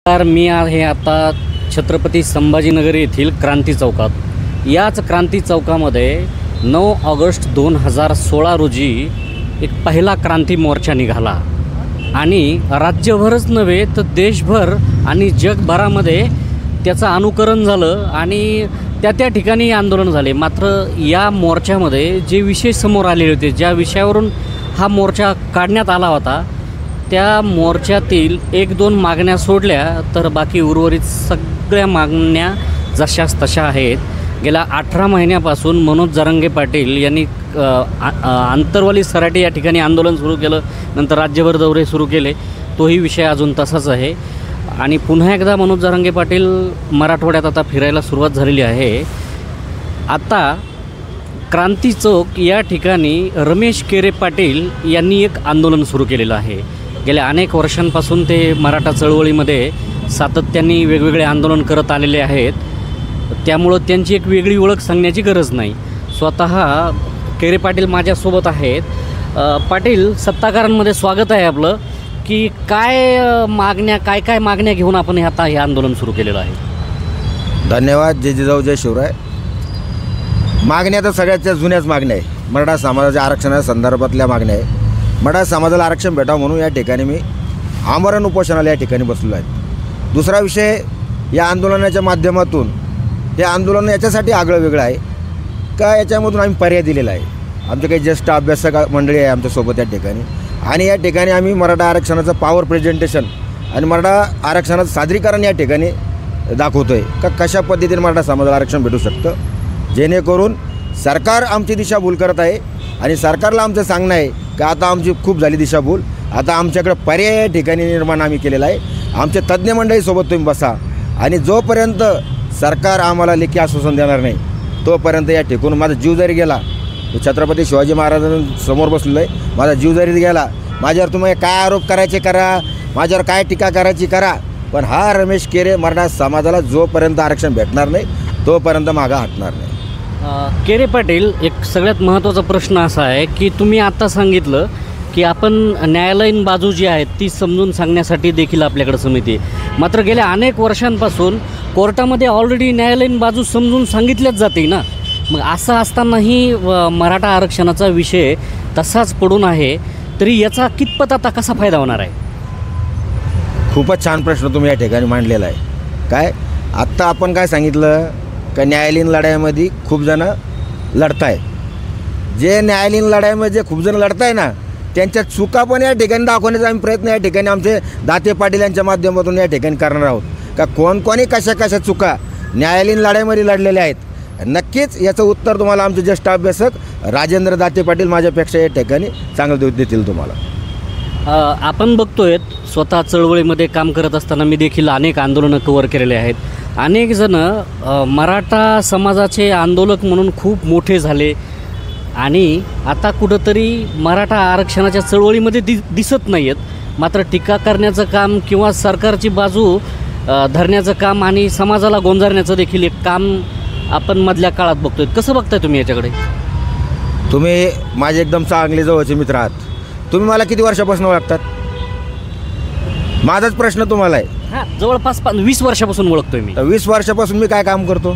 तर मी आहे आता छत्रपती संभाजीनगर येथील क्रांती चौकात। याच क्रांती चौकामध्ये 9 ऑगस्ट 2016 रोजी एक पहिला क्रांती मोर्चा निघाला आणि राज्यभरच नव्हे तर देशभर आणि जगभरामध्ये त्याचं अनुकरण झालं आणि त्या ठिकाणी आंदोलन झाले। मात्र या मोर्चामध्ये जे विषय समोर आलेले होते, ज्या विषयावरून हा मोर्चा काढण्यात आला होता, त्या मोर्चातील 1-2 मागण्या सोडल्या तर बाकी उर्वरित सगळ्या मागण्या जशाच तशा आहेत। गेल्या 18 महिन्यापासून मनोज जरांगे पाटील यांनी आंतरवाली सराटी या ठिकाणी आंदोलन सुरू केलं, नंतर राज्यभर दौरे सुरू केले, तोही विषय अजून तसाच आहे। आणि पुन्हा एकदा मनोज जरांगे पाटील मराठवाड्यात आता फिरायला सुरुवात झालेली आहे। आता क्रांती चौक या ठिकाणी रमेश केरे पाटील यांनी एक आंदोलन सुरू केलेलं आहे। गेल्या अनेक वर्षांपासून ते मराठा चळवळीमध्ये सातत्याने वेगवेगळे आंदोलन करत आलेले आहेत, त्यामुळं त्यांची एक वेगळी ओळख सांगण्याची गरज नाही। स्वतः केरे पाटील माझ्यासोबत आहेत। पाटील, सत्ताकारांमध्ये स्वागत आहे आपलं। की काय मागण्या घेऊन आपण आता हे आंदोलन सुरू केलेलं आहे? धन्यवाद। जय जिजाऊ जय शिवराय। मागण्या तर सगळ्याच्या जुन्याच मागण्या आहे, मराठा समाजाच्या आरक्षणाच्या संदर्भातल्या मागण्या आहे। मराठा समाजाला आरक्षण भेटावं म्हणून या ठिकाणी मी आमरण उपोषणाला या ठिकाणी बसलेलो आहे। दुसरा विषय, या आंदोलनाच्या माध्यमातून हे आंदोलन याच्यासाठी आगळं वेगळं आहे का याच्यामधून आम्ही पर्याय दिलेला आहे। आमचे काही ज्येष्ठ अभ्यासक मंडळी आहे आमच्यासोबत या ठिकाणी, आणि या ठिकाणी आम्ही मराठा आरक्षणाचं पॉवर प्रेझेंटेशन आणि मराठा आरक्षणाचं सादरीकरण या ठिकाणी दाखवतो आहे का कशा पद्धतीने मराठा समाजाला आरक्षण भेटू शकतं, जेणेकरून सरकार आमची दिशाभूल करत आहे आणि सरकारला आमचं सांगणं आहे की आता आमची खूप झाली दिशाभूल, आता आमच्याकडे पर्याय या ठिकाणी निर्माण आम्ही केलेला आहे। आमच्या तज्ज्ञ मंडळीसोबत तुम्ही बसा आणि जोपर्यंत सरकार आम्हाला लेखी आश्वासन देणार नाही तोपर्यंत या ठिकाणी माझा जीव जरी गेला, छत्रपती शिवाजी महाराजांसमोर बसलेलो आहे, माझा जीव जरी गेला, माझ्यावर तुम्ही काय आरोप करायचे करा, माझ्यावर काय टीका करायची करा, पण हा रमेश केरे मराठा समाजाला जोपर्यंत आरक्षण भेटणार नाही तोपर्यंत मागं हटणार नाही। केरे पाटील, एक सगळ्यात महत्त्वाचा प्रश्न असा आहे की तुम्ही आता सांगितलं की आपण न्यायालयीन बाजू जी आहे ती समजून सांगण्यासाठी देखील आपल्याकडे समिती आहे, मात्र गेल्या अनेक वर्षांपासून कोर्टामध्ये ऑलरेडी न्यायालयीन बाजू समजून सांगितल्याच जाते ना। मग असं असतानाही मराठा आरक्षणाचा विषय तसाच पडून आहे, तरी याचा कितपत आता कसा फायदा होणार आहे? खूपच छान प्रश्न तुम्ही या ठिकाणी मांडलेला आहे। काय आत्ता आपण काय सांगितलं का न्यायालयीन लढाईमध्ये खूप जणं लढताय, जे न्यायालयीन लढाईमध्ये जे खूप जण लढताय ना त्यांच्या चुका पण या ठिकाणी दाखवण्याचा आम्ही प्रयत्न या ठिकाणी आमचे दाते पाटील यांच्या माध्यमातून या ठिकाणी करणार आहोत का कोणी कशा चुका न्यायालयीन लढाईमध्ये लढलेल्या आहेत। नक्कीच याचं उत्तर तुम्हाला आमचे ज्येष्ठ अभ्यासक राजेंद्र दाते पाटील माझ्यापेक्षा या ठिकाणी चांगलं देतील तुम्हाला। आपण बघतोय, स्वतः चळवळीमध्ये काम करत असताना मी देखील अनेक आंदोलनं कव्हर केलेले आहेत। अनेक जण मराठा समाजाचे आंदोलक म्हणून खूप मोठे झाले आणि आता कुठंतरी मराठा आरक्षणाच्या चळवळीमध्ये दिसत नाही आहेत, मात्र टीका करण्याचं काम किंवा सरकारची बाजू धरण्याचं काम आणि समाजाला गोंजारण्याचं देखील एक काम आपण मधल्या काळात बघतोय। कसं बघताय तुम्ही याच्याकडे? तुम्ही माझे एकदम चांगले जवळचे मित्र आहात, तुम्ही मला किती वर्षापासून ओळखतात? माझाच प्रश्न तुम्हाला आहे। हां, जवळपास 20 वर्षापासून ओळखतोय मी। 20 वर्षापासून मी काय काम करतो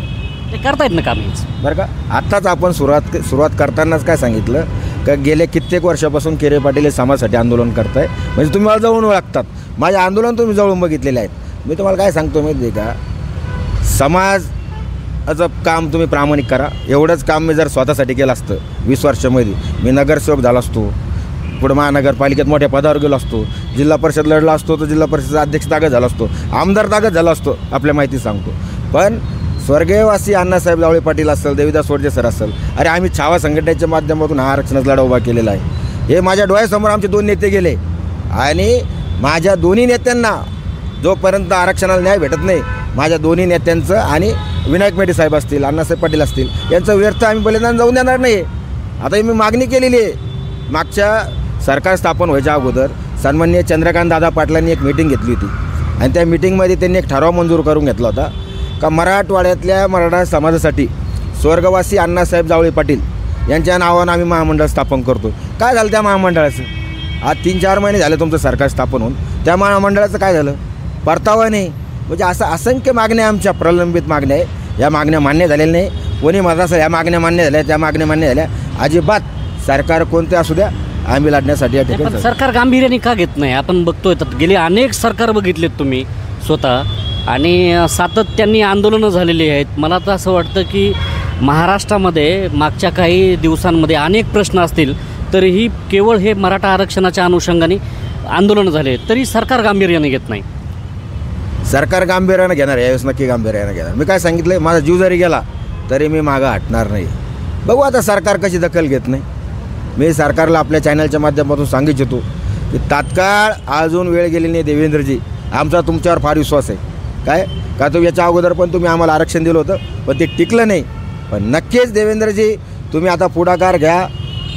ते करतायत ना काम बरं का। आत्ताच आपण सुरुवात करतानाच काय सांगितलं का गेले कित्येक वर्षापासून केरे पाटील हे समाजासाठी आंदोलन करताय, म्हणजे तुम्ही मला जवळून ओळखतात, माझे आंदोलन तुम्ही जवळून बघितलेले आहेत। मी तुम्हाला काय सांगतो माहिती आहे का, समाजाचं काम तुम्ही प्रामाणिक करा। एवढंच काम मी जर स्वतःसाठी केलं असतं 20 वर्षामध्ये, मी नगरसेवक झाला असतो, पुढे महानगरपालिकेत मोठ्या पदावर गेलो असतो, जिल्हा परिषद लढला असतो, तर जिल्हा परिषद अध्यक्ष ताकद झाला असतो, आमदार ताकद झाला असतो, आपल्या माहिती सांगतो। पण स्वर्गीयवासी अण्णासाहेब जावळे पाटील असेल, देवीदास वडजे सर असेल, अरे आम्ही छावा संघटनेच्या माध्यमातून हा आरक्षणाचा लढा उभा केलेला आहे। हे माझ्या डोळ्यासमोर आमचे 2 नेते गेले आणि माझ्या दोन्ही नेत्यांना जोपर्यंत आरक्षणाला न्याय भेटत नाही, माझ्या दोन्ही नेत्यांचं आणि विनायक मेटे साहेब असतील, अण्णासाहेब पाटील असतील, यांचं व्यर्थ आम्ही बलिदान जाऊन देणार नाही। आता मी मागणी केलेली आहे, मागच्या सरकार स्थापन व्हायच्या अगोदर सन्माननीय चंद्रकांत दादा पाटलांनी एक मीटिंग घेतली होती आणि त्या मीटिंगमध्ये त्यांनी एक ठराव मंजूर करून घेतला होता का मराठवाड्यातल्या मराठा समाजासाठी स्वर्गवासी अण्णासाहेब जावळे पाटील यांच्या नावानं आम्ही महामंडळ स्थापन करतो। काय झालं त्या महामंडळाचं? आज 3-4 महिने झाले तुमचं सरकार स्थापन होऊन, त्या महामंडळाचं काय झालं? परतावा नाही। म्हणजे असं असंख्य मागण्या आमच्या प्रलंबित मागण्या आहे. या मागण्या मान्य झालेल्या नाही. कोणी माझा असेल या मागण्या मान्य झाल्या, त्या मागण्या मान्य झाल्या, अजिबात सरकार कोणते असू द्या आम्ही लढण्यासाठी या पण ठिकाणी सरकार गांभीर्याने का घेत नाही? आपण बघतोय तर गेले अनेक सरकार बघितलेत तुम्ही स्वतः, आणि सातत्याने आंदोलनं झालेली आहेत. मला तर असं वाटतं की महाराष्ट्रामध्ये मागच्या काही दिवसांमध्ये अनेक प्रश्न असतील, तरीही केवळ हे मराठा आरक्षणाच्या अनुषंगाने आंदोलनं झाले, तरी सरकार गांभीर्याने घेत नाही. सरकार गांभीर्यानं घेणार, यावेळेस नक्की गांभीर्यानं घेणार. मी काय सांगितलं, माझा जीव जरी गेला तरी मी मागं हटणार नाही. बघू आता सरकार कशी दखल घेत नाही. मी सरकारला आपल्या चॅनलच्या माध्यमातून सांगू इच्छितो की तात्काळ अजून वेळ गेली नाही. देवेंद्रजी, आमचा तुमच्यावर फार विश्वास आहे. काय का तो याच्या अगोदर पण तुम्ही आम्हाला आरक्षण दिलं होतं, पण ते टिकलं नाही. पण नक्कीच देवेंद्रजी, तुम्ही आता पुढाकार घ्या,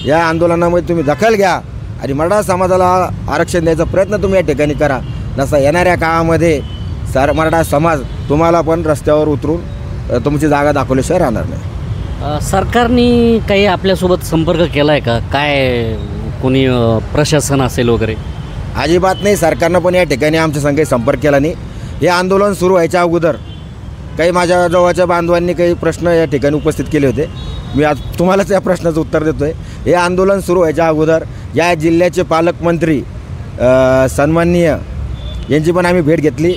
या आंदोलनामध्ये तुम्ही दखल घ्या आणि मराठा समाजाला आरक्षण द्यायचा प्रयत्न तुम्ही या ठिकाणी करा. नसा येणाऱ्या काळामध्ये मराठा समाज तुम्हाला पण रस्त्यावर उतरून तुमची जागा दाखवल्याशिवाय राहणार नाही. सरकारने काही आपल्यासोबत संपर्क केला आहे का? काय कोणी प्रशासन असेल वगैरे? अजिबात नाही. सरकारनं पण या ठिकाणी आमच्या संघ संपर्क केला नाही. हे आंदोलन सुरू व्हायच्या अगोदर काही माझ्या जवळच्या बांधवांनी काही प्रश्न या ठिकाणी उपस्थित केले होते. मी आज तुम्हालाच या प्रश्नाचं उत्तर देतो आहे. हे आंदोलन सुरू व्हायच्या अगोदर या जिल्ह्याचे पालकमंत्री सन्माननीय यांची पण आम्ही भेट घेतली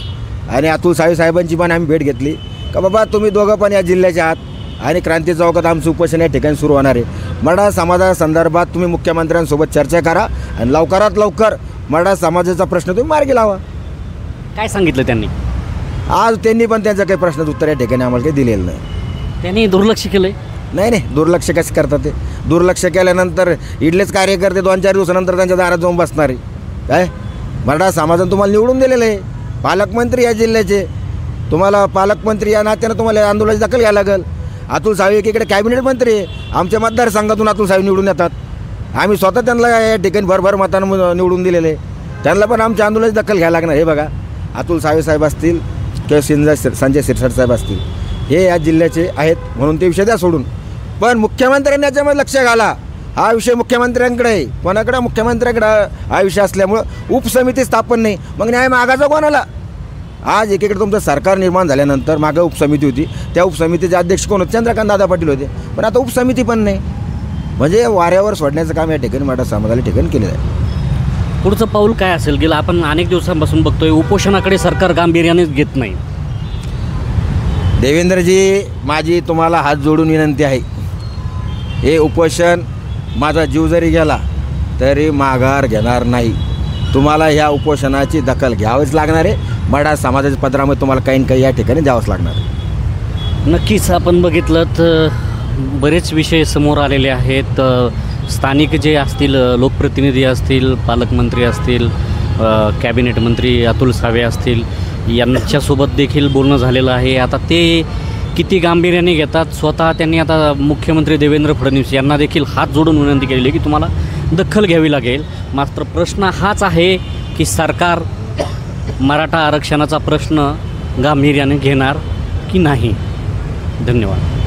आणि अतुल साहेबांची पण आम्ही भेट घेतली का बाबा तुम्ही दोघं पण या जिल्ह्याचे आहात आणि क्रांती चौकात आमचं उपोषण या ठिकाणी सुरू होणार आहे. मराठा समाजासंदर्भात तुम्ही मुख्यमंत्र्यांसोबत चर्चा करा आणि लवकरात लवकर मराठा समाजाचा प्रश्न तुम्ही मार्गी लावा. काय सांगितलं त्यांनी? आज त्यांनी पण त्यांचं काही प्रश्नाचं उत्तर या ठिकाणी आम्हाला काही दिलेलं नाही. त्यांनी दुर्लक्ष केलं आहे? नाही, दुर्लक्ष कसं करतात ते? दुर्लक्ष केल्यानंतर इडलेच कार्यकर्ते 2-4 दिवसानंतर त्यांच्या दारात जाऊन बसणार आहे. काय मराठा समाजाने तुम्हाला निवडून दिलेलं आहे, पालकमंत्री या जिल्ह्याचे. तुम्हाला पालकमंत्री या नात्यानं तुम्हाला आंदोलनाची दखल घ्यायला लागेल. अतुल साहेब एकीकडे कॅबिनेट मंत्री आहे. आमच्या मतदारसंघातून अतुल साहेब निवडून येतात. आम्ही स्वतः त्यांना या ठिकाणी भरभर मतानं निवडून दिलेले आहे. त्यांना पण आमच्या आंदोलनाची दखल घ्यायला लागणार. हे बघा, अतुल साहेब असतील किंवा संजय शिरसाट साहेब असतील, हे या जिल्ह्याचे आहेत म्हणून ते विषय द्या सोडून. पण मुख्यमंत्र्यांनी याच्यामध्ये लक्ष घाला. हा विषय मुख्यमंत्र्यांकडे आहे. कोणाकडे? मुख्यमंत्र्यांकडे हा विषय असल्यामुळं उपसमिती स्थापन नाही. मग न्याय मागायचा कोणाला? आज एकीकडे तुमचं सरकार निर्माण झाल्यानंतर मागं उपसमिती होती. त्या उपसमितीचे अध्यक्ष कोण होते? चंद्रकांत दादा पाटील होते. पण आता उपसमिती पण नाही. म्हणजे वाऱ्यावर सोडण्याचं काम या ठिकाणी मराठा समाजाला ठिकाणी केलेलं आहे. पुढचं पाऊल काय असेल? गेलं आपण अनेक दिवसांपासून बघतोय उपोषणाकडे सरकार गांभीर्यानेच घेत नाही. देवेंद्रजी, माझी तुम्हाला हात जोडून विनंती आहे, हे उपोषण माझा जीव जरी गेला तरी माघार घेणार नाही. तुम्हाला ह्या उपोषणाची दखल घ्यावीच लागणार आहे. मराठा समाजाच्या पत्रामध्ये तुम्हाला काही ना काही या ठिकाणी द्यावंच लागणार आहे. नक्कीच आपण बघितलं तर बरेच विषय समोर आलेले आहेत. स्थानिक जे असतील, लोकप्रतिनिधी असतील, पालकमंत्री असतील, कॅबिनेट मंत्री अतुल सावे असतील, यांच्यासोबत देखील बोलणं झालेलं आहे. आता ते किती गांभीर्याने घेतात? स्वतः त्यांनी आता मुख्यमंत्री देवेंद्र फडणवीस यांना देखील हात जोडून विनंती केलेली आहे की तुम्हाला दखल घ्यावी लागेल. मात्र प्रश्न हाच आहे की सरकार मराठा आरक्षणाचा प्रश्न गांभीर्याने घेणार की नाही. धन्यवाद.